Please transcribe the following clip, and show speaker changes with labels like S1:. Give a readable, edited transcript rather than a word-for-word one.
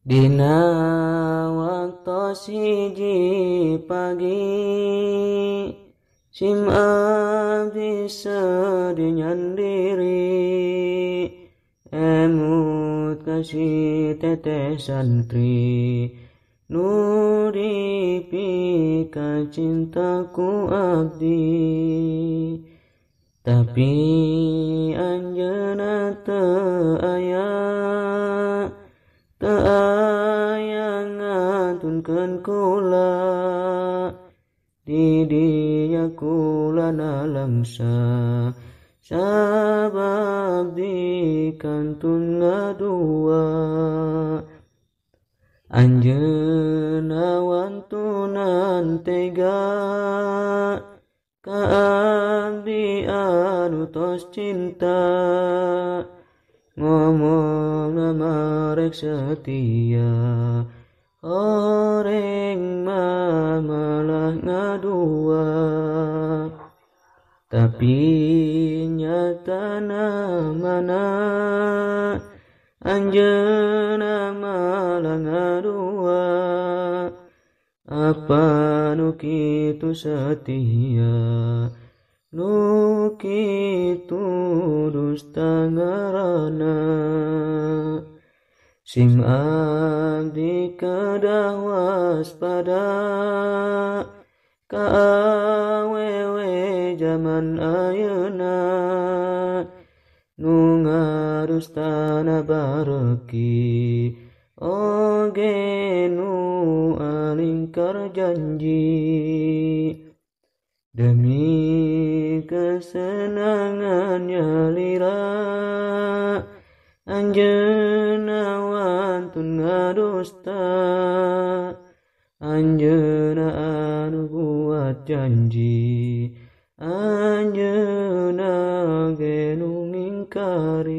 S1: Dina waktos hiji pagi sim abdi sedih nyandiri emut kasih teteh santri nu dipika cintaku abdi tapi anjeunna teu aya ngatunkeun kula di dinya kula nalangsa sabab dikantun ngadua anjeunna wantunan tega ka abdi anu tos cinta ngomong marek setia horeng malah ngadua tapi nyatana mana anjeunna malah ngadua apa nu kitu setia nu kitu dusta ngaranna sim abdi kedah waspada ka awewe zaman ayeuna nu ngarustana bareki oge nu alingkar janji demi kesenangan nyalira anjeunna wantun ngadusta anjeunna anu buat janji anjeunna ge nu ngingkari